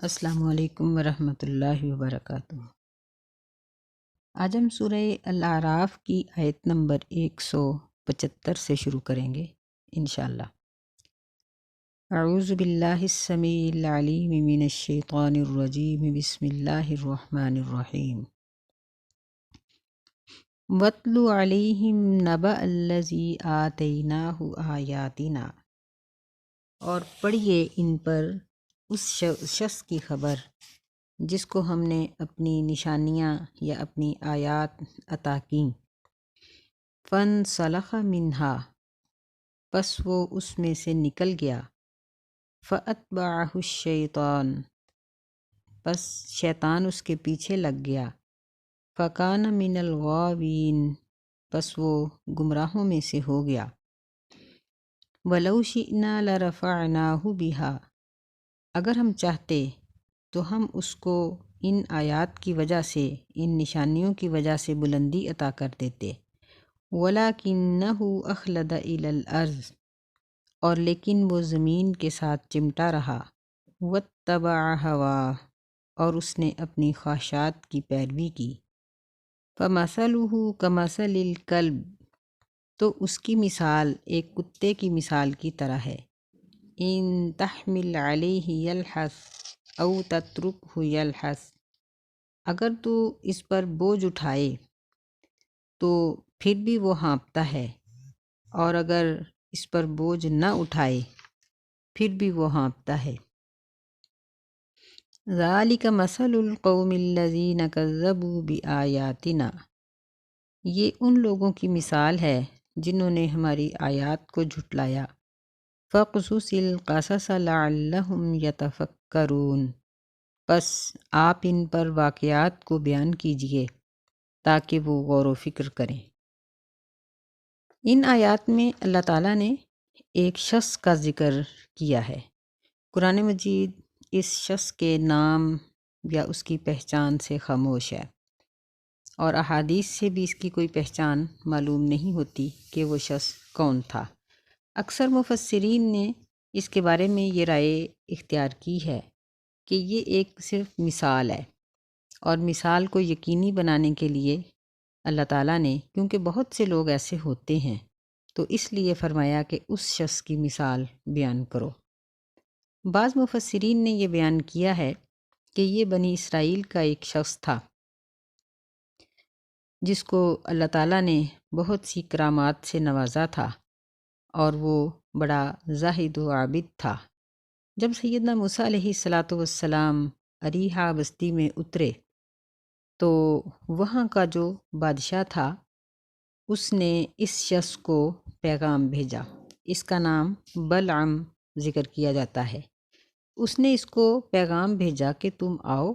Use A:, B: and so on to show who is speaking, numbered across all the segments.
A: السلام علیکم ورحمۃ اللہ وبرکاتہ۔ آج ہم سورہ الاعراف کی آیت نمبر 175 سے شروع کریں گے انشاءاللہ۔ اعوذ باللہ السمیع العلیم من الشیطان الرجیم، بسم اللہ الرحمن الرحیم۔ وَاتْلُ عَلَيْهِمْ نَبَأَ الَّذِي آتَيْنَاهُ آیاتنا، اور پڑھیے ان پر اس شخص کی خبر جس کو ہم نے اپنی نشانیاں یا اپنی آیات عطا کیں۔ فَانْسَلَخَ مِنْهَا، پس وہ اس میں سے نکل گیا۔ فَأَتْبَعَهُ الشَّيْطَانُ، پس شیطان اس کے پیچھے لگ گیا۔ فَكَانَ مِنَ الْغَاوِينَ، پس وہ گمراہوں میں سے ہو گیا۔ وَلَوْ شِئْنَا لَرَفَعْنَاهُ بِهَا، اگر ہم چاہتے تو ہم اس کو ان آیات کی وجہ سے، ان نشانیوں کی وجہ سے بلندی عطا کر دیتے۔ وَلَكِنَّهُ أَخْلَدَ إِلَى الْأَرْضِ، اور لیکن وہ زمین کے ساتھ چمٹا رہا۔ وَاتَّبَعَ هَوَاهُ، اور اس نے اپنی خواہشات کی پیروی کی۔ فَمَثَلُهُ كَمَثَلِ الْكَلْبِ، تو اس کی مثال ایک کتے کی مثال کی طرح ہے۔ ان تحمل علیہ یلحث او تترکہ یلحث، اگر تو اس پر بوجھ اٹھائے تو پھر بھی وہ ہانپتا ہے، اور اگر اس پر بوجھ نہ اٹھائے پھر بھی وہ ہانپتا ہے۔ ذالک مثل القوم الذین کذبوا بآیاتنا، یہ ان لوگوں کی مثال ہے جنہوں نے ہماری آیات کو جھٹلایا۔ فَاقْصُصِ الْقَصَصَ لَعَلَّهُمْ يَتَفَكَّرُونَ، پس آپ ان پر واقعات کو بیان کیجئے تاکہ وہ غور و فکر کریں۔ ان آیات میں اللہ تعالیٰ نے ایک شخص کا ذکر کیا ہے۔ قرآن مجید اس شخص کے نام یا اس کی پہچان سے خاموش ہے، اور احادیث سے بھی اس کی کوئی پہچان معلوم نہیں ہوتی کہ وہ شخص کون تھا۔ اکثر مفسرین نے اس کے بارے میں یہ رائے اختیار کی ہے کہ یہ ایک صرف مثال ہے، اور مثال کو یقینی بنانے کے لیے اللہ تعالیٰ نے، کیونکہ بہت سے لوگ ایسے ہوتے ہیں، تو اس لیے فرمایا کہ اس شخص کی مثال بیان کرو۔ بعض مفسرین نے یہ بیان کیا ہے کہ یہ بنی اسرائیل کا ایک شخص تھا جس کو اللہ تعالیٰ نے بہت سی کرامات سے نوازا تھا، اور وہ بڑا زاہد و عابد تھا۔ جب سیدنا موسیٰ علیہ السلام اریحا بستی میں اترے تو وہاں کا جو بادشاہ تھا اس نے اس شخص کو پیغام بھیجا۔ اس کا نام بلعم ذکر کیا جاتا ہے۔ اس نے اس کو پیغام بھیجا کہ تم آؤ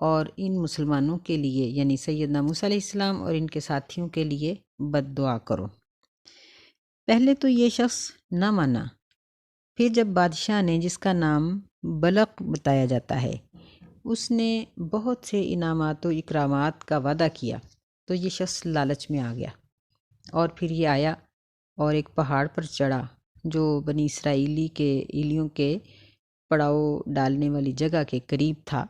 A: اور ان مسلمانوں کے لیے، یعنی سیدنا موسیٰ علیہ السلام اور ان کے ساتھیوں کے لیے بد دعا کرو۔ پہلے تو یہ شخص نہ مانا، پھر جب بادشاہ نے، جس کا نام بلق بتایا جاتا ہے، اس نے بہت سے انعامات و اکرامات کا وعدہ کیا تو یہ شخص لالچ میں آ گیا، اور پھر یہ آیا اور ایک پہاڑ پر چڑھا جو بنی اسرائیلیوں کے پڑاؤ ڈالنے والی جگہ کے قریب تھا۔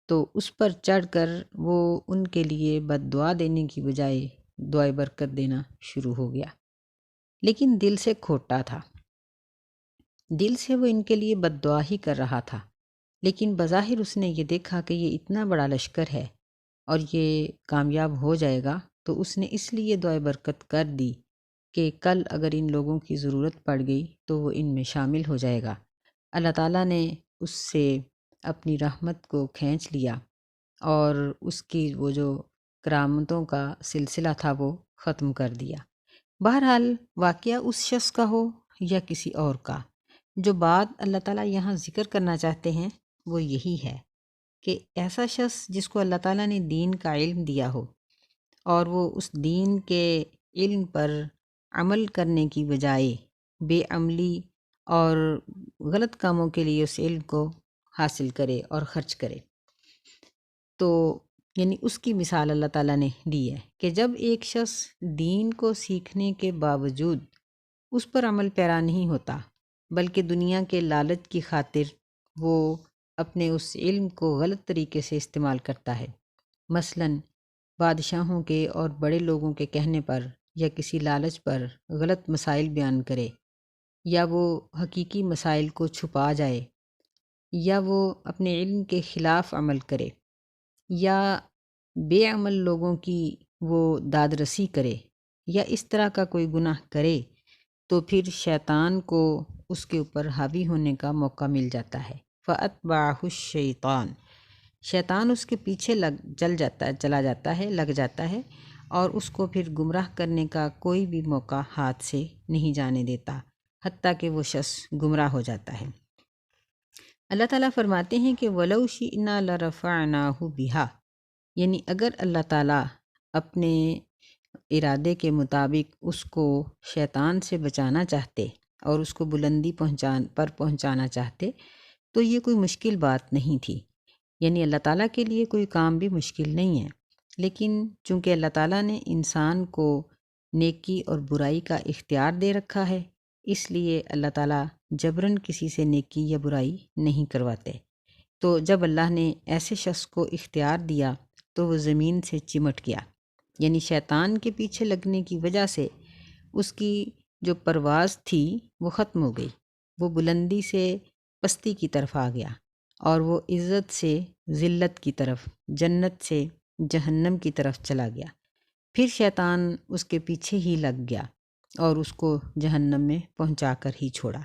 A: تو اس پر چڑھ کر وہ ان کے لیے بد دعا دینے کی بجائے دعائے برکت دینا شروع ہو گیا، لیکن دل سے کھوٹا تھا۔ دل سے وہ ان کے لیے بد دعا ہی کر رہا تھا، لیکن بظاہر اس نے یہ دیکھا کہ یہ اتنا بڑا لشکر ہے اور یہ کامیاب ہو جائے گا، تو اس نے اس لیے دعائے برکت کر دی کہ کل اگر ان لوگوں کی ضرورت پڑ گئی تو وہ ان میں شامل ہو جائے گا۔ اللہ تعالیٰ نے اس سے اپنی رحمت کو کھینچ لیا، اور اس کی وہ جو کرامتوں کا سلسلہ تھا وہ ختم کر دیا۔ بہرحال واقعہ اس شخص کا ہو یا کسی اور کا، جو بات اللہ تعالیٰ یہاں ذکر کرنا چاہتے ہیں وہ یہی ہے کہ ایسا شخص جس کو اللہ تعالیٰ نے دین کا علم دیا ہو، اور وہ اس دین کے علم پر عمل کرنے کی بجائے بے عملی اور غلط کاموں کے لیے اس علم کو حاصل کرے اور خرچ کرے، تو یعنی اس کی مثال اللہ تعالیٰ نے دی ہے کہ جب ایک شخص دین کو سیکھنے کے باوجود اس پر عمل پیرا نہیں ہوتا، بلکہ دنیا کے لالچ کی خاطر وہ اپنے اس علم کو غلط طریقے سے استعمال کرتا ہے، مثلاً بادشاہوں کے اور بڑے لوگوں کے کہنے پر یا کسی لالچ پر غلط مسائل بیان کرے، یا وہ حقیقی مسائل کو چھپا جائے، یا وہ اپنے علم کے خلاف عمل کرے، یا بے عمل لوگوں کی وہ داد رسی کرے، یا اس طرح کا کوئی گناہ کرے، تو پھر شیطان کو اس کے اوپر حاوی ہونے کا موقع مل جاتا ہے۔ فَأَتْبَعَهُ الشَّيْطَانُ، شیطان اس کے پیچھے چلا جاتا ہے، لگ جاتا ہے، اور اس کو پھر گمراہ کرنے کا کوئی بھی موقع ہاتھ سے نہیں جانے دیتا، حتیٰ کہ وہ شخص گمراہ ہو جاتا ہے۔ اللہ تعالیٰ فرماتے ہیں کہ وَلَوْ شِئْنَا لَرَفَعْنَاهُ بِهَا، یعنی اگر اللہ تعالیٰ اپنے ارادے کے مطابق اس کو شیطان سے بچانا چاہتے اور اس کو بلندی پر پہنچانا چاہتے تو یہ کوئی مشکل بات نہیں تھی، یعنی اللہ تعالیٰ کے لیے کوئی کام بھی مشکل نہیں ہے، لیکن چونکہ اللہ تعالیٰ نے انسان کو نیکی اور برائی کا اختیار دے رکھا ہے، اس لیے اللہ تعالیٰ جبراً کسی سے نیکی یا برائی نہیں کرواتے۔ تو جب اللہ نے ایسے شخص کو اختیار دیا تو وہ زمین سے چمٹ گیا، یعنی شیطان کے پیچھے لگنے کی وجہ سے اس کی جو پرواز تھی وہ ختم ہو گئی، وہ بلندی سے پستی کی طرف آ گیا، اور وہ عزت سے ذلت کی طرف، جنت سے جہنم کی طرف چلا گیا۔ پھر شیطان اس کے پیچھے ہی لگ گیا اور اس کو جہنم میں پہنچا کر ہی چھوڑا۔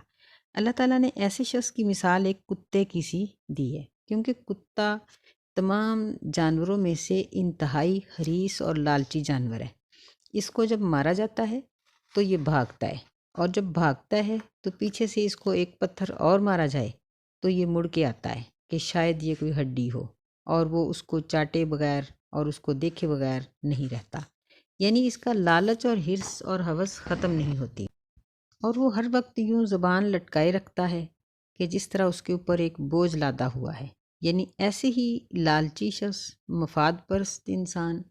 A: اللہ تعالیٰ نے ایسے شخص کی مثال ایک کتے کی سی دی ہے، کیونکہ کتا تمام جانوروں میں سے انتہائی حریص اور لالچی جانور ہے۔ اس کو جب مارا جاتا ہے تو یہ بھاگتا ہے، اور جب بھاگتا ہے تو پیچھے سے اس کو ایک پتھر اور مارا جائے تو یہ مڑ کے آتا ہے کہ شاید یہ کوئی ہڈی ہو، اور وہ اس کو چاٹے بغیر اور اس کو دیکھے بغیر نہیں رہتا، یعنی اس کا لالچ اور حرص اور ہوس ختم نہیں ہوتی، اور وہ ہر وقت یوں زبان لٹکائے رکھتا ہے کہ جس طرح اس کے اوپر ایک بوجھ لادا ہوا ہے۔ یعنی ایسے ہی لالچی شخص، مفاد پرست انسان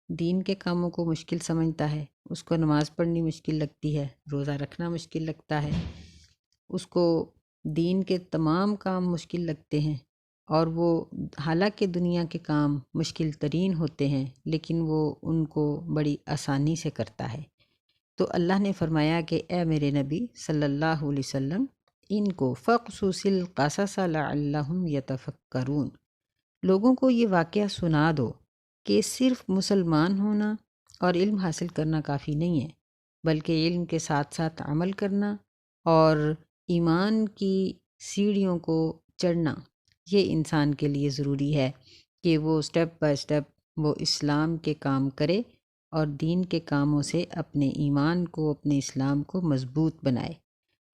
A: دین کے کاموں کو مشکل سمجھتا ہے، اس کو نماز پڑھنی مشکل لگتی ہے، روزہ رکھنا مشکل لگتا ہے، اس کو دین کے تمام کام مشکل لگتے ہیں، اور وہ حالانکہ دنیا کے کام مشکل ترین ہوتے ہیں لیکن وہ ان کو بڑی آسانی سے کرتا ہے۔ تو اللہ نے فرمایا کہ اے میرے نبی صلی اللہ علیہ وسلم، ان کو فَقْصُصِ الْقَصَصَ لَعَلَّهُمْ يَتَفَكَّرُونَ، لوگوں کو یہ واقعہ سنا دو کہ صرف مسلمان ہونا اور علم حاصل کرنا کافی نہیں ہے، بلکہ علم کے ساتھ ساتھ عمل کرنا اور ایمان کی سیڑھیوں کو چڑھنا، یہ انسان کے لیے ضروری ہے کہ وہ سٹیپ بائی سٹیپ وہ اسلام کے کام کرے اور دین کے کاموں سے اپنے ایمان کو، اپنے اسلام کو مضبوط بنائے۔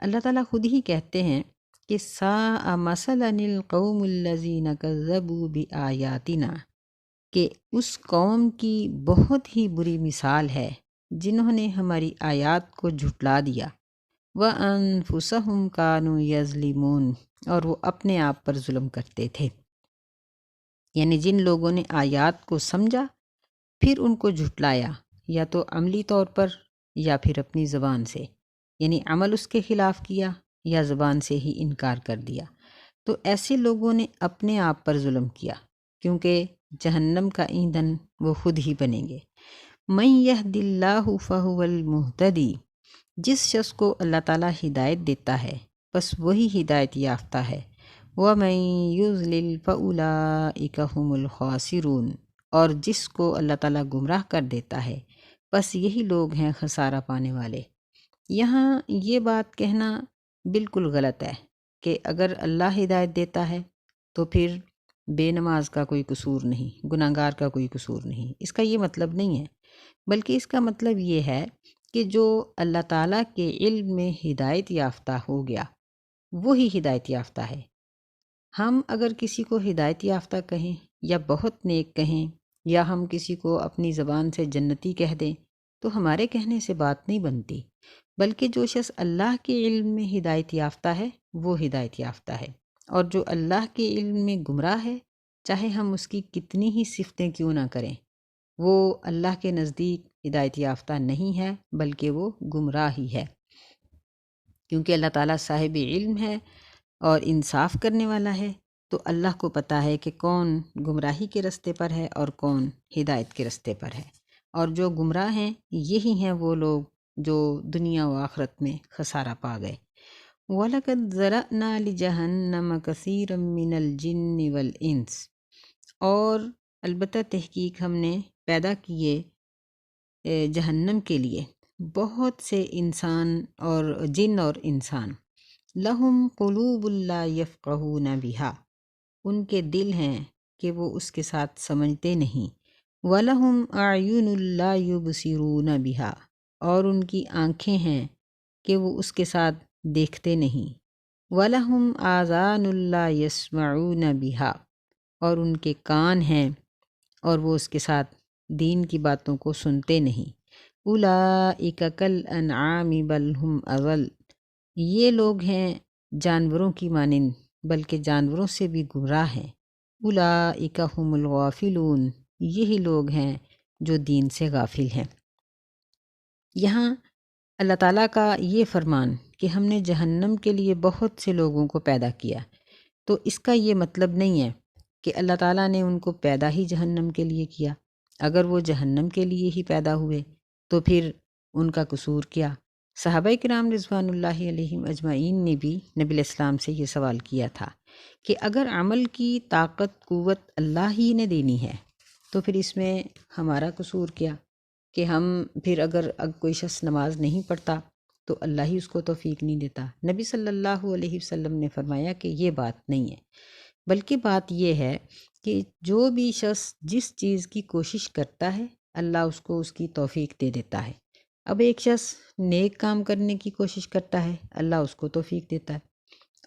A: اللہ تعالیٰ خود ہی کہتے ہیں کہ سَاءَ مَثَلًا الْقَوْمُ الَّذِينَ كَذَّبُوا بِآيَاتِنَا، کہ اس قوم کی بہت ہی بری مثال ہے جنہوں نے ہماری آیات کو جھٹلا دیا، وَأَنفُسَهُمْ كَانُوا يَظْلِمُونَ، اور وہ اپنے آپ پر ظلم کرتے تھے۔ یعنی جن لوگوں نے آیات کو سمجھا پھر ان کو جھٹلایا، یا تو عملی طور پر یا پھر اپنی زبان سے، یعنی عمل اس کے خلاف کیا یا زبان سے ہی انکار کر دیا، تو ایسے لوگوں نے اپنے آپ پر ظلم کیا، کیونکہ جہنم کا ایندھن وہ خود ہی بنیں گے۔ مَن يَهْدِ اللَّهُ فَهُوَ الْمُهْتَدِي، جس شخص کو اللہ تعالیٰ ہدایت دیتا ہے بس وہی ہدایت یافتہ ہے۔ وَمَن يُضْلِلْ فَأُولَٰئِكَ هُمُ الْخَاسِرُونَ، اور جس کو اللہ تعالیٰ گمراہ کر دیتا ہے بس یہی لوگ ہیں خسارہ پانے والے۔ یہاں یہ بات کہنا بالکل غلط ہے کہ اگر اللہ ہدایت دیتا ہے تو پھر بے نماز کا کوئی قصور نہیں، گناہ گار کا کوئی قصور نہیں، اس کا یہ مطلب نہیں ہے، بلکہ اس کا مطلب یہ ہے کہ جو اللہ تعالیٰ کے علم میں ہدایت یافتہ ہو گیا وہی ہدایت یافتہ ہے۔ ہم اگر کسی کو ہدایت یافتہ کہیں یا بہت نیک کہیں، یا ہم کسی کو اپنی زبان سے جنتی کہہ دیں تو ہمارے کہنے سے بات نہیں بنتی، بلکہ جو شخص اللہ کے علم میں ہدایت یافتہ ہے وہ ہدایت یافتہ ہے، اور جو اللہ کے علم میں گمراہ ہے چاہے ہم اس کی کتنی ہی صفتیں کیوں نہ کریں، وہ اللہ کے نزدیک ہدایت یافتہ نہیں ہے بلکہ وہ گمراہ ہی ہے، کیونکہ اللہ تعالیٰ صاحب علم ہے اور انصاف کرنے والا ہے، تو اللہ کو پتہ ہے کہ کون گمراہی کے راستے پر ہے اور کون ہدایت کے راستے پر ہے، اور جو گمراہ ہیں یہی ہیں وہ لوگ جو دنیا و آخرت میں خسارہ پا گئے۔ وَلَقَدْ ذَرَأْنَا لِجَهَنَّمَ كَثِيرًا مِّنَ الْجِنِّ وَالْإِنسِ، اور البتہ تحقیق ہم نے پیدا کیے جہنم کے لیے بہت سے انسان اور جن اور انسان، لہم قلوب لا یفقہون بہا، ان کے دل ہیں کہ وہ اس کے ساتھ سمجھتے نہیں، وَلَهُمْ أَعْيُنٌ لَا يُبْصِرُونَ بِهَا، اور ان کی آنکھیں ہیں کہ وہ اس کے ساتھ دیکھتے نہیں، وَلَهُمْ آذَانٌ لَا يَسْمَعُونَ بِهَا، اور ان کے کان ہیں اور وہ اس کے ساتھ دین کی باتوں کو سنتے نہیں، أُولَئِكَ كَالْأَنْعَامِ بَلْ هُمْ أَضَلُّ، یہ لوگ ہیں جانوروں کی مانند بلکہ جانوروں سے بھی گمراہ ہیں، أُولَئِكَ هُمُ الْغَافِلُونَ، یہی لوگ ہیں جو دین سے غافل ہیں۔ یہاں اللہ تعالیٰ کا یہ فرمان کہ ہم نے جہنم کے لیے بہت سے لوگوں کو پیدا کیا، تو اس کا یہ مطلب نہیں ہے کہ اللہ تعالیٰ نے ان کو پیدا ہی جہنم کے لیے کیا۔ اگر وہ جہنم کے لیے ہی پیدا ہوئے تو پھر ان کا قصور کیا؟ صحابہ کرام رضوان اللہ علیہم اجمعین نے بھی نبی علیہ السلام سے یہ سوال کیا تھا کہ اگر عمل کی طاقت قوت اللہ ہی نے دینی ہے تو پھر اس میں ہمارا قصور کیا کہ ہم پھر اگر کوئی شخص نماز نہیں پڑھتا تو اللہ ہی اس کو توفیق نہیں دیتا؟ نبی صلی اللہ علیہ وسلم نے فرمایا کہ یہ بات نہیں ہے، بلکہ بات یہ ہے کہ جو بھی شخص جس چیز کی کوشش کرتا ہے اللہ اس کو اس کی توفیق دے دیتا ہے۔ اب ایک شخص نیک کام کرنے کی کوشش کرتا ہے اللہ اس کو توفیق دیتا ہے،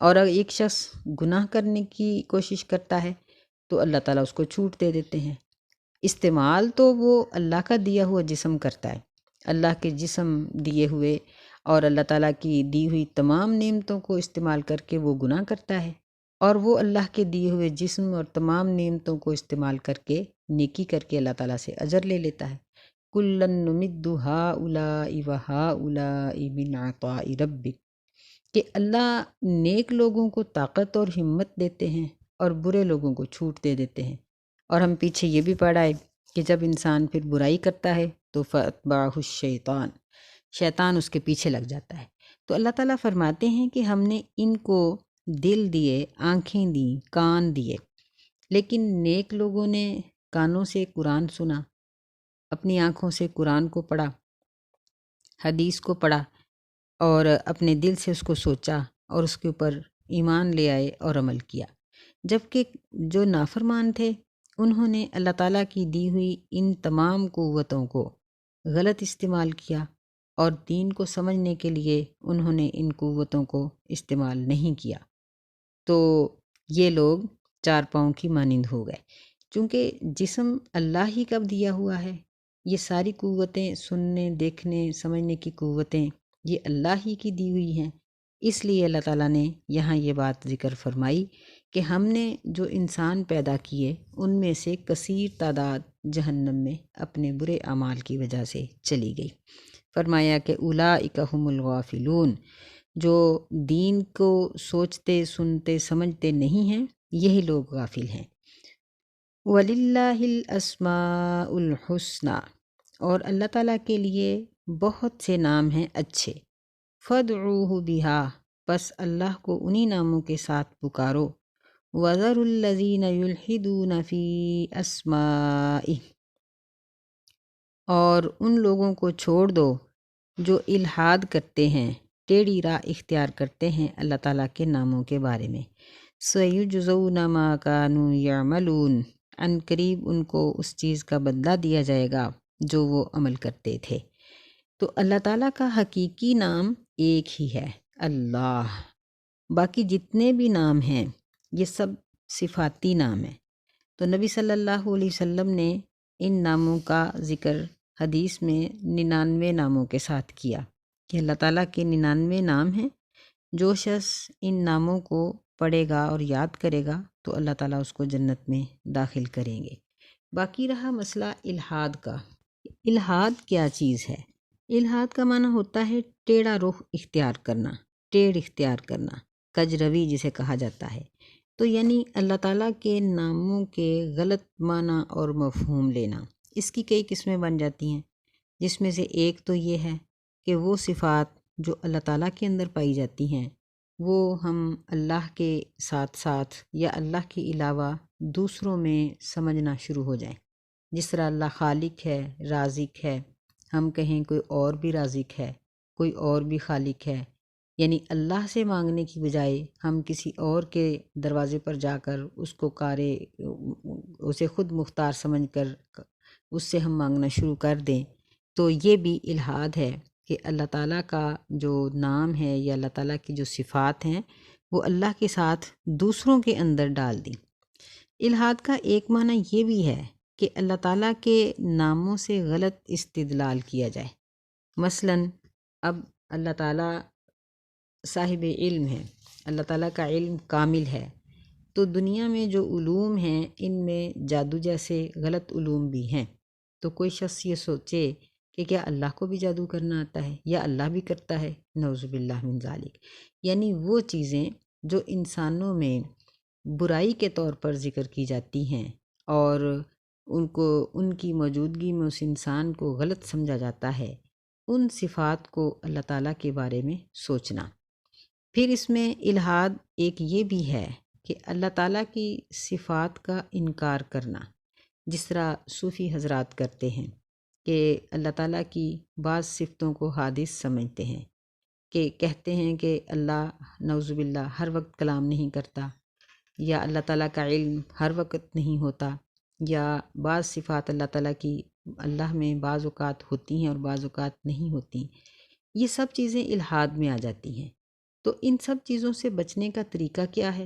A: اور اگر ایک شخص گناہ کرنے کی کوشش کرتا ہے تو اللہ تعالیٰ اس کو چھوٹ دے دیتے ہیں۔ استعمال تو وہ اللہ کا دیا ہوا جسم کرتا ہے، اللہ کے جسم دیے ہوئے اور اللہ تعالیٰ کی دی ہوئی تمام نعمتوں کو استعمال کر کے وہ گناہ کرتا ہے، اور وہ اللہ کے دیے ہوئے جسم اور تمام نعمتوں کو استعمال کر کے نیکی کر کے اللہ تعالیٰ سے اجر لے لیتا ہے۔ کُلًّا نُمِدُّ ہَٰؤُلَاءِ وَہَٰؤُلَاءِ مِنْ عَطَاءِ رَبِّكَ، کہ اللہ نیک لوگوں کو طاقت اور ہمت دیتے ہیں اور برے لوگوں کو چھوٹ دے دیتے ہیں۔ اور ہم پیچھے یہ بھی پڑھا ہے کہ جب انسان پھر برائی کرتا ہے تو فَأَتْبَعَهُ الشَّيْطَانُ، شیطان اس کے پیچھے لگ جاتا ہے۔ تو اللہ تعالیٰ فرماتے ہیں کہ ہم نے ان کو دل دیے، آنکھیں دیں، کان دیے، لیکن نیک لوگوں نے کانوں سے قرآن سنا، اپنی آنکھوں سے قرآن کو پڑھا، حدیث کو پڑھا، اور اپنے دل سے اس کو سوچا اور اس کے اوپر ایمان لے آئے اور عمل کیا۔ جبکہ جو نافرمان تھے انہوں نے اللہ تعالیٰ کی دی ہوئی ان تمام قوتوں کو غلط استعمال کیا، اور دین کو سمجھنے کے لیے انہوں نے ان قوتوں کو استعمال نہیں کیا، تو یہ لوگ چار پاؤں کی مانند ہو گئے۔ چونکہ جسم اللہ ہی کا دیا ہوا ہے، یہ ساری قوتیں سننے، دیکھنے، سمجھنے کی قوتیں یہ اللہ ہی کی دی ہوئی ہیں، اس لیے اللہ تعالیٰ نے یہاں یہ بات ذکر فرمائی کہ ہم نے جو انسان پیدا کیے ان میں سے کثیر تعداد جہنم میں اپنے برے اعمال کی وجہ سے چلی گئی۔ فرمایا کہ اولئک هم الغافلون، جو دین کو سوچتے، سنتے، سمجھتے نہیں ہیں یہی لوگ غافل ہیں۔ وَلِلَّهِ الْأَسْمَاءُ الْحُسْنَى، اور اللہ تعالیٰ کے لیے بہت سے نام ہیں اچھے، فَادْعُوهُ بِهَا، پس اللہ کو انہی ناموں کے ساتھ پکارو، وَذَرُوا الَّذِينَ يُلْحِدُونَ فِي أَسْمَائِهِ، اور ان لوگوں کو چھوڑ دو جو الحاد کرتے ہیں، ٹیڑھی راہ اختیار کرتے ہیں اللہ تعالیٰ کے ناموں کے بارے میں۔ سَيُجْزَوْنَ مَا كَانُوا يَعْمَلُونَ، عن قریب ان کو اس چیز کا بدلہ دیا جائے گا جو وہ عمل کرتے تھے۔ تو اللہ تعالیٰ کا حقیقی نام ایک ہی ہے، اللہ۔ باقی جتنے بھی نام ہیں یہ سب صفاتی نام ہیں۔ تو نبی صلی اللہ علیہ وسلم نے ان ناموں کا ذکر حدیث میں 99 ناموں کے ساتھ کیا کہ اللہ تعالیٰ کے 99 نام ہیں، جو شخص ان ناموں کو پڑھے گا اور یاد کرے گا تو اللہ تعالیٰ اس کو جنت میں داخل کریں گے۔ باقی رہا مسئلہ الحاد کا۔ الحاد کیا چیز ہے؟ الحاد کا معنی ہوتا ہے ٹیڑھا رخ اختیار کرنا، ٹیڑھ اختیار کرنا، کج روی جسے کہا جاتا ہے۔ تو یعنی اللہ تعالیٰ کے ناموں کے غلط معنی اور مفہوم لینا، اس کی کئی قسمیں بن جاتی ہیں، جس میں سے ایک تو یہ ہے کہ وہ صفات جو اللہ تعالیٰ کے اندر پائی جاتی ہیں وہ ہم اللہ کے ساتھ ساتھ یا اللہ کے علاوہ دوسروں میں سمجھنا شروع ہو جائیں۔ جس طرح اللہ خالق ہے، رازق ہے، ہم کہیں کوئی اور بھی رازق ہے، کوئی اور بھی خالق ہے، یعنی اللہ سے مانگنے کی بجائے ہم کسی اور کے دروازے پر جا کر اس کو اسے خود مختار سمجھ کر اس سے ہم مانگنا شروع کر دیں، تو یہ بھی الحاد ہے کہ اللہ تعالیٰ کا جو نام ہے یا اللہ تعالیٰ کی جو صفات ہیں وہ اللہ کے ساتھ دوسروں کے اندر ڈال دیں۔ الحاد کا ایک معنی یہ بھی ہے کہ اللہ تعالیٰ کے ناموں سے غلط استدلال کیا جائے۔ مثلاً اب اللہ تعالیٰ صاحب علم ہے، اللہ تعالیٰ کا علم کامل ہے، تو دنیا میں جو علوم ہیں ان میں جادو جیسے غلط علوم بھی ہیں، تو کوئی شخص یہ سوچے کہ کیا اللہ کو بھی جادو کرنا آتا ہے یا اللہ بھی کرتا ہے، نعوذ باللہ من ذالک، یعنی وہ چیزیں جو انسانوں میں برائی کے طور پر ذکر کی جاتی ہیں اور ان کی موجودگی میں اس انسان کو غلط سمجھا جاتا ہے، ان صفات کو اللہ تعالیٰ کے بارے میں سوچنا۔ پھر اس میں الحاد ایک یہ بھی ہے کہ اللہ تعالیٰ کی صفات کا انکار کرنا، جس طرح صوفی حضرات کرتے ہیں کہ اللہ تعالیٰ کی بعض صفتوں کو حادث سمجھتے ہیں، کہ کہتے ہیں کہ اللہ نعوذ باللہ ہر وقت کلام نہیں کرتا، یا اللہ تعالیٰ کا علم ہر وقت نہیں ہوتا، یا بعض صفات اللہ تعالیٰ کی اللہ میں بعض اوقات ہوتی ہیں اور بعض اوقات نہیں ہوتی۔ یہ سب چیزیں الحاد میں آ جاتی ہیں۔ تو ان سب چیزوں سے بچنے کا طریقہ کیا ہے؟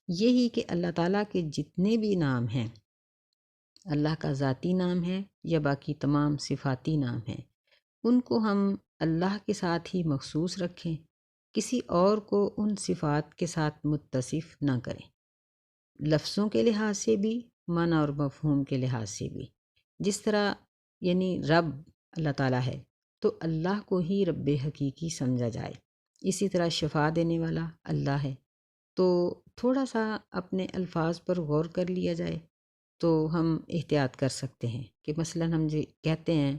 A: یہی کہ اللہ تعالیٰ کے جتنے بھی نام ہیں، اللہ کا ذاتی نام ہے یا باقی تمام صفاتی نام ہیں، ان کو ہم اللہ کے ساتھ ہی مخصوص رکھیں، کسی اور کو ان صفات کے ساتھ متصف نہ کریں، لفظوں کے لحاظ سے بھی، معنی اور مفہوم کے لحاظ سے بھی۔ جس طرح یعنی رب اللہ تعالیٰ ہے تو اللہ کو ہی رب حقیقی سمجھا جائے، اسی طرح شفا دینے والا اللہ ہے، تو تھوڑا سا اپنے الفاظ پر غور کر لیا جائے تو ہم احتیاط کر سکتے ہیں کہ مثلاً ہم کہتے ہیں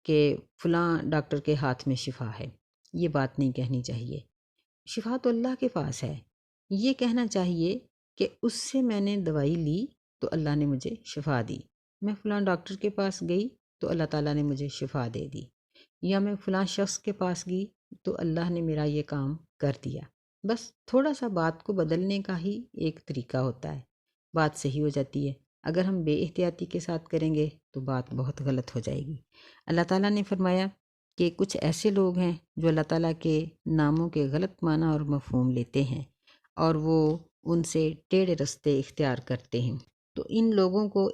A: کہ فلاں ڈاکٹر کے ہاتھ میں شفا ہے، یہ بات نہیں کہنی چاہیے، شفا تو اللہ کے پاس ہے۔ یہ کہنا چاہیے کہ اس سے میں نے دوائی لی تو اللہ نے مجھے شفا دی، میں فلاں ڈاکٹر کے پاس گئی تو اللہ تعالیٰ نے مجھے شفا دے دی، یا میں فلاں شخص کے پاس گئی تو اللہ نے میرا یہ کام کر دیا۔ بس تھوڑا سا بات کو بدلنے کا ہی ایک طریقہ ہوتا ہے، بات صحیح ہو جاتی ہے۔ اگر ہم بے احتیاطی کے ساتھ کریں گے تو بات بہت غلط ہو جائے گی۔ اللہ تعالیٰ نے فرمایا کہ کچھ ایسے لوگ ہیں جو اللہ تعالیٰ کے ناموں کے غلط معنی اور مفہوم لیتے ہیں اور وہ ان سے ٹیڑھے رستے اختیار کرتے ہیں، تو ان لوگوں کو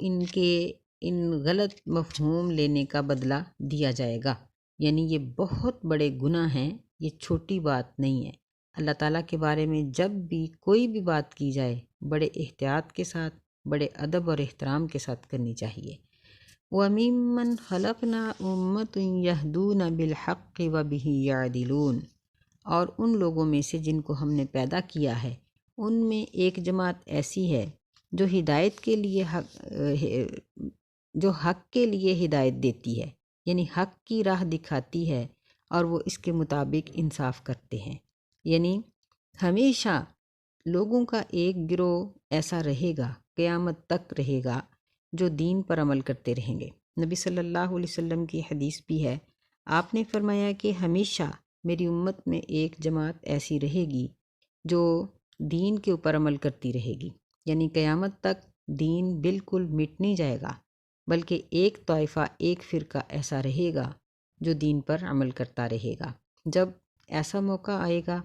A: ان غلط مفہوم لینے کا بدلہ دیا جائے گا، یعنی یہ بہت بڑے گناہ ہیں، یہ چھوٹی بات نہیں ہے۔ اللہ تعالیٰ کے بارے میں جب بھی کوئی بھی بات کی جائے بڑے احتیاط کے ساتھ، بڑے ادب اور احترام کے ساتھ کرنی چاہیے۔ وَمِمَّنْ خَلَقْنَا أُمَّةٌ يَهْدُونَ بِالْحَقِّ وَبِهِ يَعْدِلُونَ، اور ان لوگوں میں سے جن کو ہم نے پیدا کیا ہے ان میں ایک جماعت ایسی ہے جو ہدایت کے لیے جو حق کے لیے ہدایت دیتی ہے، یعنی حق کی راہ دکھاتی ہے اور وہ اس کے مطابق انصاف کرتے ہیں۔ یعنی ہمیشہ لوگوں کا ایک گروہ ایسا رہے گا، قیامت تک رہے گا، جو دین پر عمل کرتے رہیں گے۔ نبی صلی اللہ علیہ وسلم کی حدیث بھی ہے، آپ نے فرمایا کہ ہمیشہ میری امت میں ایک جماعت ایسی رہے گی جو دین کے اوپر عمل کرتی رہے گی، یعنی قیامت تک دین بالکل مٹ نہیں جائے گا، بلکہ ایک طائفہ، ایک فرقہ ایسا رہے گا جو دین پر عمل کرتا رہے گا۔ جب ایسا موقع آئے گا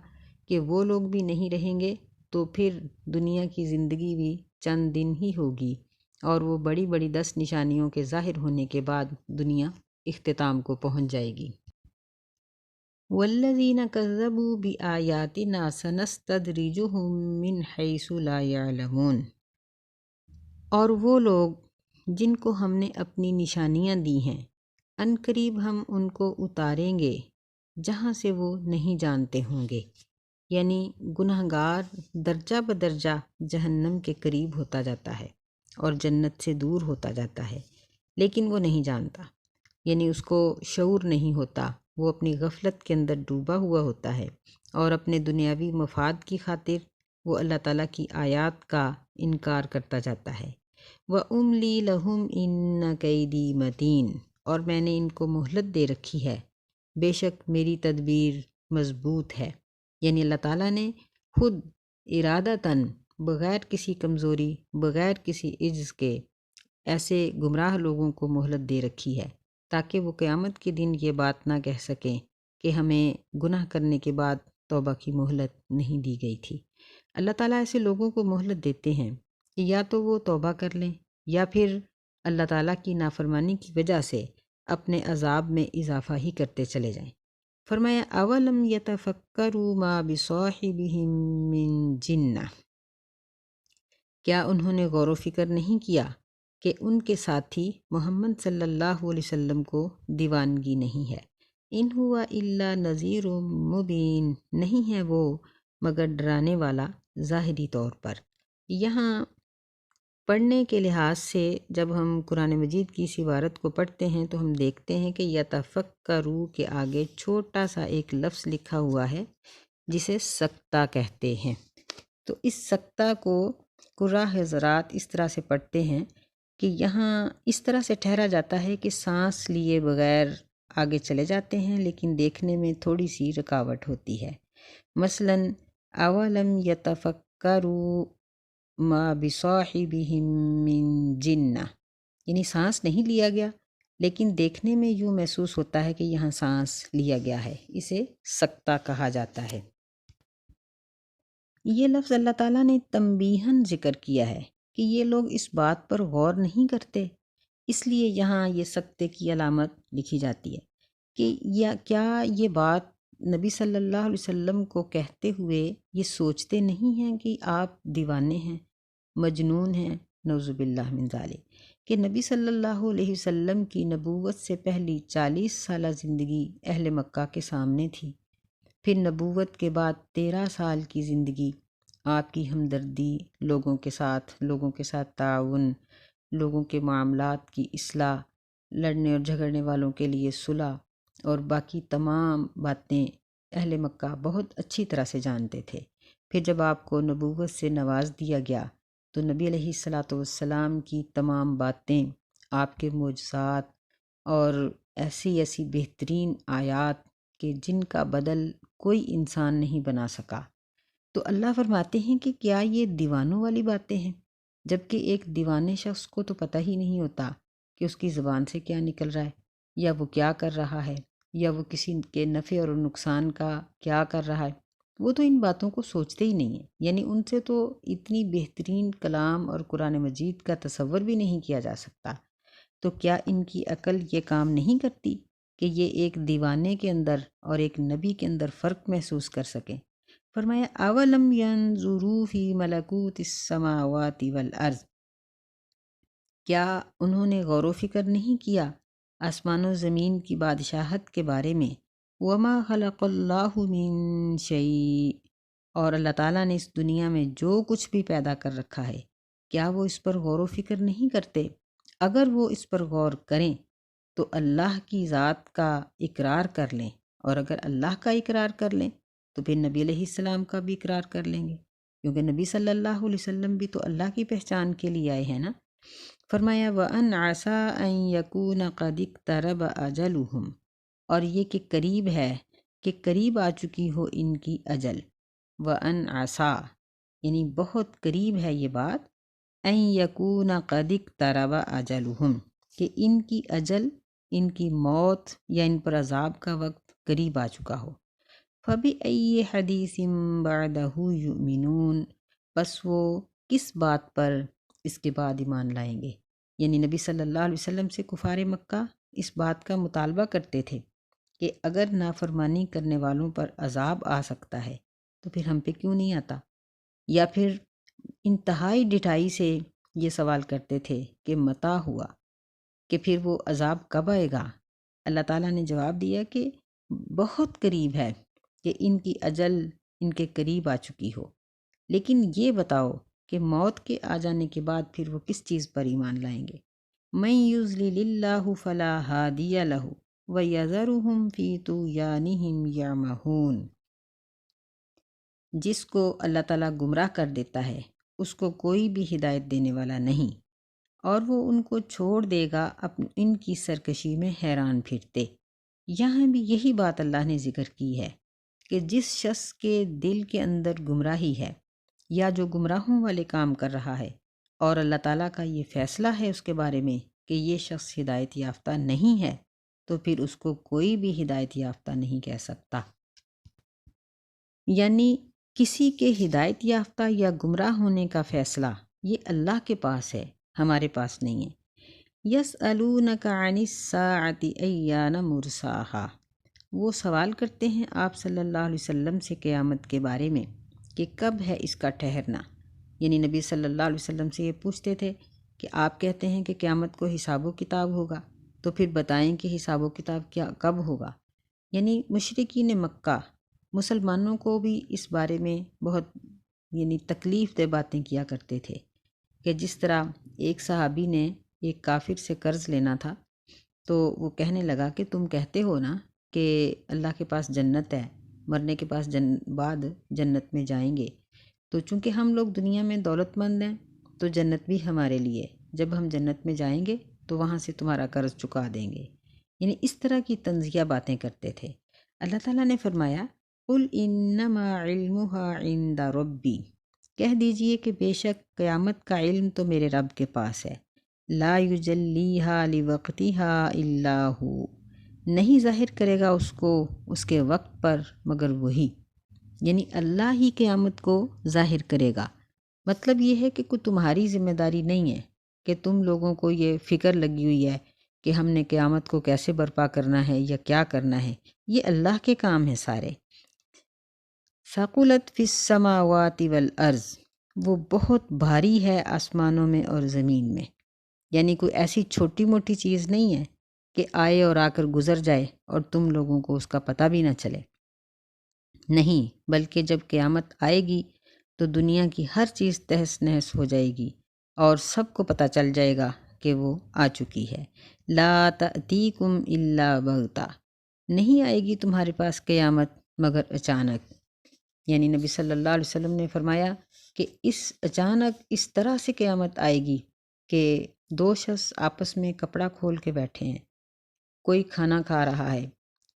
A: کہ وہ لوگ بھی نہیں رہیں گے تو پھر دنیا کی زندگی بھی چند دن ہی ہوگی اور وہ بڑی بڑی 10 نشانیوں کے ظاہر ہونے کے بعد دنیا اختتام کو پہنچ جائے گی۔ وَالَّذِينَ كَذَّبُوا بِآيَاتِنَا سَنَسْتَدْرِجُهُم مِّنْ حَيْثُ لَا يَعْلَمُونَ، اور وہ لوگ جن کو ہم نے اپنی نشانیاں دی ہیں عنقریب ہم ان کو اتاریں گے جہاں سے وہ نہیں جانتے ہوں گے۔ یعنی گنہگار درجہ بدرجہ جہنم کے قریب ہوتا جاتا ہے اور جنت سے دور ہوتا جاتا ہے، لیکن وہ نہیں جانتا، یعنی اس کو شعور نہیں ہوتا، وہ اپنی غفلت کے اندر ڈوبا ہوا ہوتا ہے اور اپنے دنیاوی مفاد کی خاطر وہ اللہ تعالیٰ کی آیات کا انکار کرتا جاتا ہے۔ وَأُمْلِي لَهُمْ إِنَّ كَيْدِي مَتِينٌ، اور میں نے ان کو مہلت دے رکھی ہے، بے شک میری تدبیر مضبوط ہے۔ یعنی اللہ تعالیٰ نے خود ارادتاً بغیر کسی کمزوری، بغیر کسی عجز کے ایسے گمراہ لوگوں کو مہلت دے رکھی ہے تاکہ وہ قیامت کے دن یہ بات نہ کہہ سکیں کہ ہمیں گناہ کرنے کے بعد توبہ کی مہلت نہیں دی گئی تھی۔ اللہ تعالیٰ ایسے لوگوں کو مہلت دیتے ہیں کہ یا تو وہ توبہ کر لیں یا پھر اللہ تعالیٰ کی نافرمانی کی وجہ سے اپنے عذاب میں اضافہ ہی کرتے چلے جائیں۔ فرمایا اولم یتفکروا ما بصاحبہم من جنہ، کیا انہوں نے غور و فکر نہیں کیا کہ ان کے ساتھی محمد صلی اللہ علیہ وسلم کو دیوانگی نہیں ہے۔ ان ہوا الا نذیر مبین، نہیں ہے وہ مگر ڈرانے والا ظاہری طور پر۔ یہاں پڑھنے کے لحاظ سے جب ہم قرآن مجید کی اس عبارت کو پڑھتے ہیں تو ہم دیکھتے ہیں کہ یتفکروا کے آگے چھوٹا سا ایک لفظ لکھا ہوا ہے جسے سکتہ کہتے ہیں۔ تو اس سکتہ کو قراء حضرات اس طرح سے پڑھتے ہیں کہ یہاں اس طرح سے ٹھہرا جاتا ہے کہ سانس لیے بغیر آگے چلے جاتے ہیں لیکن دیکھنے میں تھوڑی سی رکاوٹ ہوتی ہے۔ مثلاً اولم یتفکروا ما بصاحبہم من جنہ، یعنی سانس نہیں لیا گیا لیکن دیکھنے میں یوں محسوس ہوتا ہے کہ یہاں سانس لیا گیا ہے، اسے سکتہ کہا جاتا ہے۔ یہ لفظ اللہ تعالیٰ نے تنبیہاً ذکر کیا ہے کہ یہ لوگ اس بات پر غور نہیں کرتے، اس لیے یہاں یہ سکتے کی علامت لکھی جاتی ہے کہ کیا یہ بات نبی صلی اللہ علیہ وسلم کو کہتے ہوئے یہ سوچتے نہیں ہیں کہ آپ دیوانے ہیں، مجنون ہیں، نعوذ باللہ من ذالک، کہ نبی صلی اللہ علیہ وسلم کی نبوت سے پہلی 40 سالہ زندگی اہل مکہ کے سامنے تھی، پھر نبوت کے بعد 13 سال کی زندگی آپ کی ہمدردی، لوگوں کے ساتھ تعاون، لوگوں کے معاملات کی اصلاح، لڑنے اور جھگڑنے والوں کے لیے صلح اور باقی تمام باتیں اہل مکہ بہت اچھی طرح سے جانتے تھے۔ پھر جب آپ کو نبوت سے نواز دیا گیا تو نبی علیہ الصلاۃ والسلام کی تمام باتیں، آپ کے معجزات اور ایسی ایسی بہترین آیات کہ جن کا بدل کوئی انسان نہیں بنا سکا، تو اللہ فرماتے ہیں کہ کیا یہ دیوانوں والی باتیں ہیں؟ جبکہ ایک دیوانے شخص کو تو پتہ ہی نہیں ہوتا کہ اس کی زبان سے کیا نکل رہا ہے، یا وہ کیا کر رہا ہے، یا وہ کسی کے نفع اور نقصان کا کیا کر رہا ہے، وہ تو ان باتوں کو سوچتے ہی نہیں ہیں، یعنی ان سے تو اتنی بہترین کلام اور قرآن مجید کا تصور بھی نہیں کیا جا سکتا۔ تو کیا ان کی عقل یہ کام نہیں کرتی کہ یہ ایک دیوانے کے اندر اور ایک نبی کے اندر فرق محسوس کر سکیں؟ فرمایا اولم ینظروا فی ملکوت السماوات والارض، کیا انہوں نے غور و فکر نہیں کیا آسمان و زمین کی بادشاہت کے بارے میں؟ وما خلق اللہ من شیء، اور اللہ تعالیٰ نے اس دنیا میں جو کچھ بھی پیدا کر رکھا ہے کیا وہ اس پر غور و فکر نہیں کرتے؟ اگر وہ اس پر غور کریں تو اللہ کی ذات کا اقرار کر لیں، اور اگر اللہ کا اقرار کر لیں تو پھر نبی علیہ السلام کا بھی اقرار کر لیں گے، کیونکہ نبی صلی اللہ علیہ وسلم بھی تو اللہ کی پہچان کے لیے آئے ہیں نا۔ فرمایا وَأَنْ عَسَىٰ أَنْ يَكُونَ قَدِ اقْتَرَبَ أَجَلُهُمْ، اور یہ کہ قریب ہے کہ قریب آ چکی ہو ان کی اجل۔ وَأَنْ عَسَىٰ یعنی بہت قریب ہے یہ بات، أَنْ يَكُونَ قَدِ اقْتَرَبَ أَجَلُهُمْ، کہ ان کی اجل، ان کی موت یا ان پر عذاب کا وقت قریب آ چکا ہو۔ فَبِأَيِّ حَدِيثٍ بَعْدَهُ يُؤْمِنُونَ، پس وہ کس بات پر اس کے بعد ایمان لائیں گے؟ یعنی نبی صلی اللہ علیہ وسلم سے کفار مکہ اس بات کا مطالبہ کرتے تھے کہ اگر نافرمانی کرنے والوں پر عذاب آ سکتا ہے تو پھر ہم پہ کیوں نہیں آتا؟ یا پھر انتہائی ڈٹائی سے یہ سوال کرتے تھے کہ متى ہوا، کہ پھر وہ عذاب کب آئے گا؟ اللہ تعالیٰ نے جواب دیا کہ بہت قریب ہے کہ ان کی اجل ان کے قریب آ چکی ہو، لیکن یہ بتاؤ کہ موت کے آ جانے کے بعد پھر وہ کس چیز پر ایمان لائیں گے؟ من یضلل اللہ فلا ہادی لہ ویذرہم فی طغیانہم یعمہون۔ جس کو اللہ تعالیٰ گمراہ کر دیتا ہے اس کو کوئی بھی ہدایت دینے والا نہیں، اور وہ ان کو چھوڑ دے گا ان کی سرکشی میں حیران پھرتے۔ یہاں بھی یہی بات اللہ نے ذکر کی ہے کہ جس شخص کے دل کے اندر گمراہی ہے یا جو گمراہوں والے کام کر رہا ہے اور اللہ تعالیٰ کا یہ فیصلہ ہے اس کے بارے میں کہ یہ شخص ہدایت یافتہ نہیں ہے، تو پھر اس کو کوئی بھی ہدایت یافتہ نہیں کہہ سکتا۔ یعنی کسی کے ہدایت یافتہ یا گمراہ ہونے کا فیصلہ یہ اللہ کے پاس ہے، ہمارے پاس نہیں ہے۔ یسألونک عن الساعۃ ایان مرساہا، وہ سوال کرتے ہیں آپ صلی اللہ علیہ وسلم سے قیامت کے بارے میں کہ کب ہے اس کا ٹھہرنا۔ یعنی نبی صلی اللہ علیہ وسلم سے یہ پوچھتے تھے کہ آپ کہتے ہیں کہ قیامت کو حساب و کتاب ہوگا، تو پھر بتائیں کہ حساب و کتاب کیا کب ہوگا۔ یعنی مشرکین مکہ مسلمانوں کو بھی اس بارے میں بہت تکلیف دہ باتیں کیا کرتے تھے کہ جس طرح ایک صحابی نے ایک کافر سے قرض لینا تھا، تو وہ کہنے لگا کہ تم کہتے ہو نا کہ اللہ کے پاس جنت ہے، مرنے کے بعد جنت میں جائیں گے، تو چونکہ ہم لوگ دنیا میں دولت مند ہیں تو جنت بھی ہمارے لیے، جب ہم جنت میں جائیں گے تو وہاں سے تمہارا قرض چکا دیں گے۔ یعنی اس طرح کی طنزیہ باتیں کرتے تھے۔ اللہ تعالیٰ نے فرمایا قل انما علمها عند ربی، کہہ دیجئے کہ بے شک قیامت کا علم تو میرے رب کے پاس ہے۔ لا یجلیہا لوقتہا الا ہو، نہیں ظاہر کرے گا اس کو اس کے وقت پر مگر وہی، یعنی اللہ ہی قیامت کو ظاہر کرے گا۔ مطلب یہ ہے کہ کوئی تمہاری ذمہ داری نہیں ہے کہ تم لوگوں کو یہ فکر لگی ہوئی ہے کہ ہم نے قیامت کو کیسے برپا کرنا ہے یا کیا کرنا ہے، یہ اللہ کے کام ہیں سارے۔ ثقلت فی السماوات والارض، وہ بہت بھاری ہے آسمانوں میں اور زمین میں، یعنی کوئی ایسی چھوٹی موٹی چیز نہیں ہے کہ آئے اور آ کر گزر جائے اور تم لوگوں کو اس کا پتہ بھی نہ چلے، نہیں، بلکہ جب قیامت آئے گی تو دنیا کی ہر چیز تہس نہس ہو جائے گی اور سب کو پتہ چل جائے گا کہ وہ آ چکی ہے۔ لا تأتیکم الا بغتہ، نہیں آئے گی تمہارے پاس قیامت مگر اچانک۔ یعنی نبی صلی اللہ علیہ وسلم نے فرمایا کہ اچانک اس طرح سے قیامت آئے گی کہ دو شخص آپس میں کپڑا کھول کے بیٹھے ہیں، کوئی کھانا کھا رہا ہے،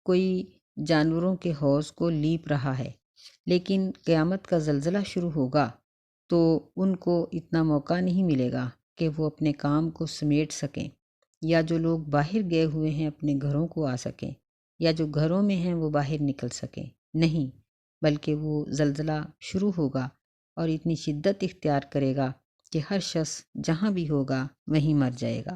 A: کوئی جانوروں کے حوض کو لیپ رہا ہے، لیکن قیامت کا زلزلہ شروع ہوگا تو ان کو اتنا موقع نہیں ملے گا کہ وہ اپنے کام کو سمیٹ سکیں، یا جو لوگ باہر گئے ہوئے ہیں اپنے گھروں کو آ سکیں، یا جو گھروں میں ہیں وہ باہر نکل سکیں، نہیں، بلکہ وہ زلزلہ شروع ہوگا اور اتنی شدت اختیار کرے گا کہ ہر شخص جہاں بھی ہوگا وہیں مر جائے گا۔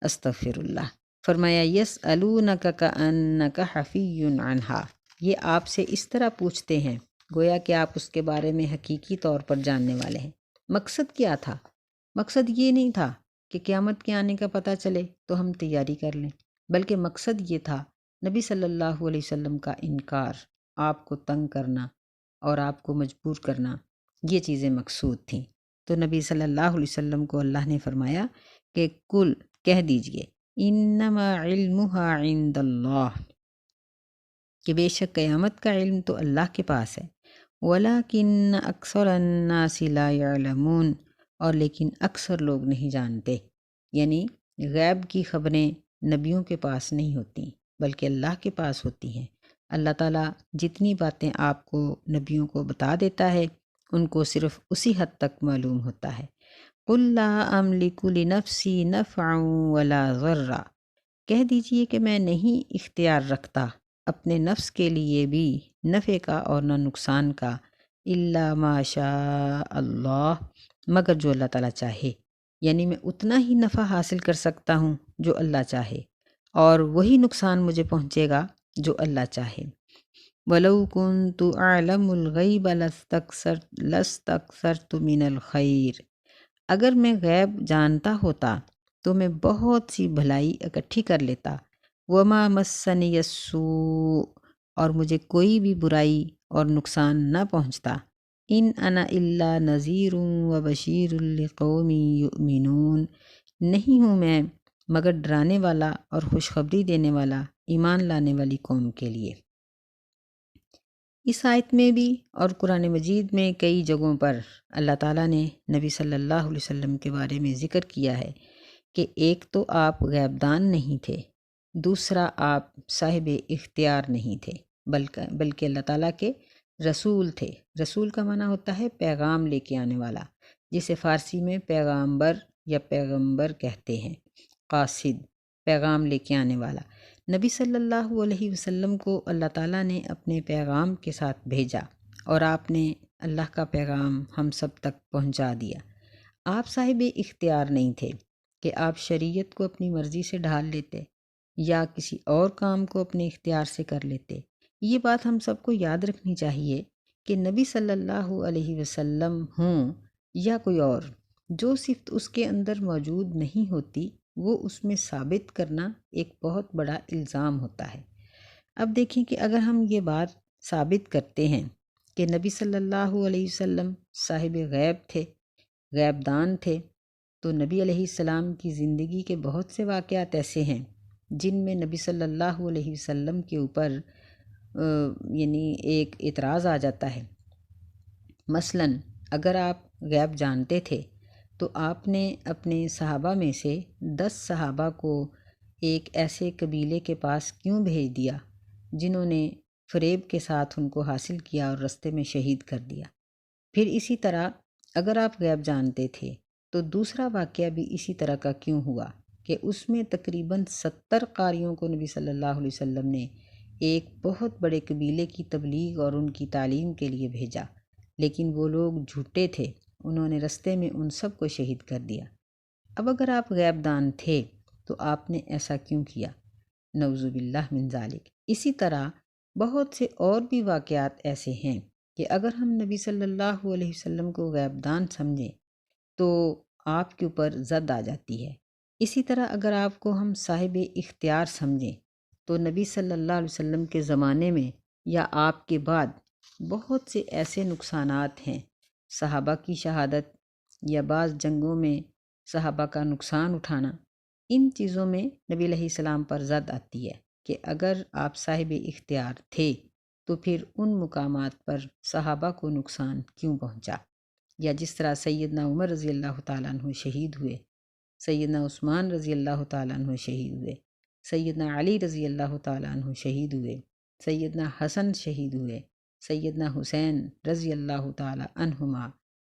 A: استغفر اللہ۔ فرمایا یسألونک کأنک حفی عنہا، یہ آپ سے اس طرح پوچھتے ہیں گویا کہ آپ اس کے بارے میں حقیقی طور پر جاننے والے ہیں۔ مقصد کیا تھا؟ مقصد یہ نہیں تھا کہ قیامت کے آنے کا پتہ چلے تو ہم تیاری کر لیں، بلکہ مقصد یہ تھا نبی صلی اللہ علیہ وسلم کا انکار، آپ کو تنگ کرنا اور آپ کو مجبور کرنا، یہ چیزیں مقصود تھیں۔ تو نبی صلی اللہ علیہ وسلم کو اللہ نے فرمایا کہ کل، کہہ دیجئے، انما علمها عند اللہ، کہ بے شک قیامت کا علم تو اللہ کے پاس ہے، ولیکن اکثر الناس لا يعلمون، اور لیکن اکثر لوگ نہیں جانتے۔ یعنی غیب کی خبریں نبیوں کے پاس نہیں ہوتی بلکہ اللہ کے پاس ہوتی ہیں۔ اللہ تعالیٰ جتنی باتیں آپ کو نبیوں کو بتا دیتا ہے ان کو صرف اسی حد تک معلوم ہوتا ہے۔ قُل لَا أَمْلِكُ لِنَفْسِي نَفْعًا وَلَا ضَرًّا، کہہ دیجئے کہ میں نہیں اختیار رکھتا اپنے نفس کے لیے بھی نفع کا اور نہ نقصان کا، إِلَّا مَا شَاءَ اللہ، مگر جو اللہ تعالیٰ چاہے، یعنی میں اتنا ہی نفع حاصل کر سکتا ہوں جو اللہ چاہے، اور وہی نقصان مجھے پہنچے گا جو اللہ چاہے۔ وَلَوْ كُنْتُ أَعْلَمُ الْغَيْبَ لَاسْتَكْثَرْتُ مِنَ الْخَيْرِ، اگر میں غیب جانتا ہوتا تو میں بہت سی بھلائی اکٹھی کر لیتا۔ وَمَا مَسَّنِيَ السُّوءُ، اور مجھے کوئی بھی برائی اور نقصان نہ پہنچتا۔ ان انا الا نذیر و بشیر لقوم یؤمنون، نہیں ہوں میں مگر ڈرانے والا اور خوشخبری دینے والا ایمان لانے والی قوم کے لیے۔ اس آیت میں بھی اور قرآن مجید میں کئی جگہوں پر اللہ تعالیٰ نے نبی صلی اللہ علیہ وسلم کے بارے میں ذکر کیا ہے کہ ایک تو آپ غیب دان نہیں تھے، دوسرا آپ صاحب اختیار نہیں تھے، بلکہ اللہ تعالیٰ کے رسول تھے۔ رسول کا معنی ہوتا ہے پیغام لے کے آنے والا، جسے فارسی میں پیغامبر یا پیغمبر کہتے ہیں۔ قاصد، پیغام لے کے آنے والا۔ نبی صلی اللہ علیہ وسلم کو اللہ تعالیٰ نے اپنے پیغام کے ساتھ بھیجا اور آپ نے اللہ کا پیغام ہم سب تک پہنچا دیا۔ آپ صاحب اختیار نہیں تھے کہ آپ شریعت کو اپنی مرضی سے ڈھال لیتے یا کسی اور کام کو اپنے اختیار سے کر لیتے۔ یہ بات ہم سب کو یاد رکھنی چاہیے کہ نبی صلی اللہ علیہ وسلم ہوں یا کوئی اور، جو صفت اس کے اندر موجود نہیں ہوتی وہ اس میں ثابت کرنا ایک بہت بڑا الزام ہوتا ہے۔ اب دیکھیں کہ اگر ہم یہ بات ثابت کرتے ہیں کہ نبی صلی اللہ علیہ وسلم صاحب غیب تھے، غیب دان تھے، تو نبی علیہ السلام کی زندگی کے بہت سے واقعات ایسے ہیں جن میں نبی صلی اللہ علیہ وسلم کے اوپر یعنی ایک اعتراض آ جاتا ہے۔ مثلاً اگر آپ غیب جانتے تھے تو آپ نے اپنے صحابہ میں سے 10 صحابہ کو ایک ایسے قبیلے کے پاس کیوں بھیج دیا جنہوں نے فریب کے ساتھ ان کو حاصل کیا اور رستے میں شہید کر دیا؟ پھر اسی طرح اگر آپ غیب جانتے تھے تو دوسرا واقعہ بھی اسی طرح کا کیوں ہوا کہ اس میں تقریباً 70 قاریوں کو نبی صلی اللہ علیہ وسلم نے ایک بہت بڑے قبیلے کی تبلیغ اور ان کی تعلیم کے لیے بھیجا، لیکن وہ لوگ جھوٹے تھے، انہوں نے رستے میں ان سب کو شہید کر دیا۔ اب اگر آپ غیب دان تھے تو آپ نے ایسا کیوں کیا؟ نعوذ باللہ من ذالک۔ اسی طرح بہت سے اور بھی واقعات ایسے ہیں کہ اگر ہم نبی صلی اللہ علیہ وسلم کو غیب دان سمجھیں تو آپ کے اوپر زد آ جاتی ہے۔ اسی طرح اگر آپ کو ہم صاحب اختیار سمجھیں تو نبی صلی اللہ علیہ وسلم کے زمانے میں یا آپ کے بعد بہت سے ایسے نقصانات ہیں، صحابہ کی شہادت یا بعض جنگوں میں صحابہ کا نقصان اٹھانا، ان چیزوں میں نبی علیہ السلام پر زد آتی ہے کہ اگر آپ صاحب اختیار تھے تو پھر ان مقامات پر صحابہ کو نقصان کیوں پہنچا؟ یا جس طرح سیدنا عمر رضی اللہ تعالیٰ عنہ شہید ہوئے، سیدنا عثمان رضی اللہ تعالیٰ عنہ شہید ہوئے، سیدنا علی رضی اللہ تعالیٰ عنہ شہید ہوئے، سیدنا حسن شہید ہوئے، سیدنا حسین رضی اللہ تعالیٰ عنہما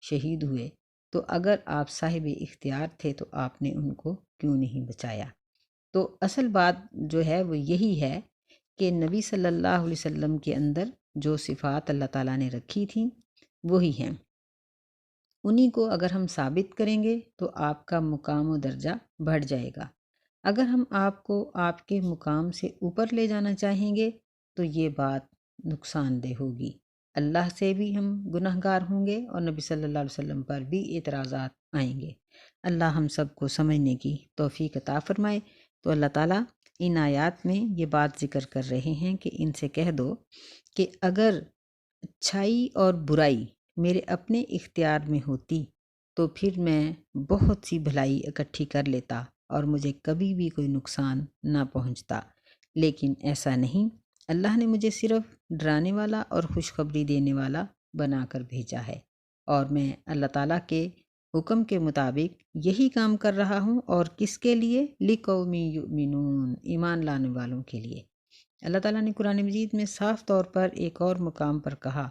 A: شہید ہوئے، تو اگر آپ صاحب اختیار تھے تو آپ نے ان کو کیوں نہیں بچایا؟ تو اصل بات جو ہے وہ یہی ہے کہ نبی صلی اللہ علیہ وسلم کے اندر جو صفات اللہ تعالیٰ نے رکھی تھیں وہی ہیں، انہی کو اگر ہم ثابت کریں گے تو آپ کا مقام و درجہ بڑھ جائے گا۔ اگر ہم آپ کو آپ کے مقام سے اوپر لے جانا چاہیں گے تو یہ بات نقصان دہ ہوگی، اللہ سے بھی ہم گناہ گار ہوں گے اور نبی صلی اللہ علیہ وسلم پر بھی اعتراضات آئیں گے۔ اللہ ہم سب کو سمجھنے کی توفیق عطا فرمائے۔ تو اللہ تعالیٰ ان آیات میں یہ بات ذکر کر رہے ہیں کہ ان سے کہہ دو کہ اگر اچھائی اور برائی میرے اپنے اختیار میں ہوتی تو پھر میں بہت سی بھلائی اکٹھی کر لیتا اور مجھے کبھی بھی کوئی نقصان نہ پہنچتا، لیکن ایسا نہیں، اللہ نے مجھے صرف ڈرانے والا اور خوشخبری دینے والا بنا کر بھیجا ہے، اور میں اللہ تعالیٰ کے حکم کے مطابق یہی کام کر رہا ہوں، اور کس کے لیے؟ لِقَوْمٍ یُؤْمِنُونَ، ایمان لانے والوں کے لیے۔ اللہ تعالیٰ نے قرآن مجید میں صاف طور پر ایک اور مقام پر کہا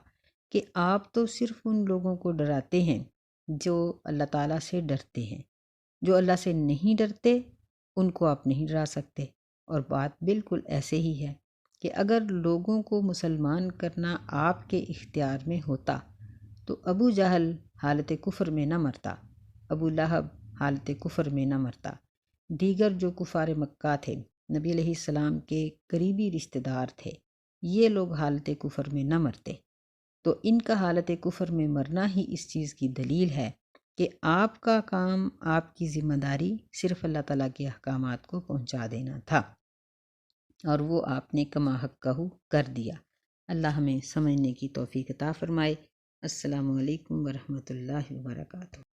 A: کہ آپ تو صرف ان لوگوں کو ڈراتے ہیں جو اللہ تعالیٰ سے ڈرتے ہیں، جو اللہ سے نہیں ڈرتے ان کو آپ نہیں ڈرا سکتے۔ اور بات بالکل ایسے ہی ہے کہ اگر لوگوں کو مسلمان کرنا آپ کے اختیار میں ہوتا تو ابو جہل حالت کفر میں نہ مرتا، ابو لہب حالت کفر میں نہ مرتا، دیگر جو کفار مکہ تھے، نبی علیہ السلام کے قریبی رشتہ دار تھے، یہ لوگ حالت کفر میں نہ مرتے۔ تو ان کا حالت کفر میں مرنا ہی اس چیز کی دلیل ہے کہ آپ کا کام، آپ کی ذمہ داری صرف اللہ تعالیٰ کے احکامات کو پہنچا دینا تھا، اور وہ آپ نے کما حق کہو کر دیا۔ اللہ ہمیں سمجھنے کی توفیق عطا فرمائے۔ السلام علیکم ورحمۃ اللہ وبرکاتہ۔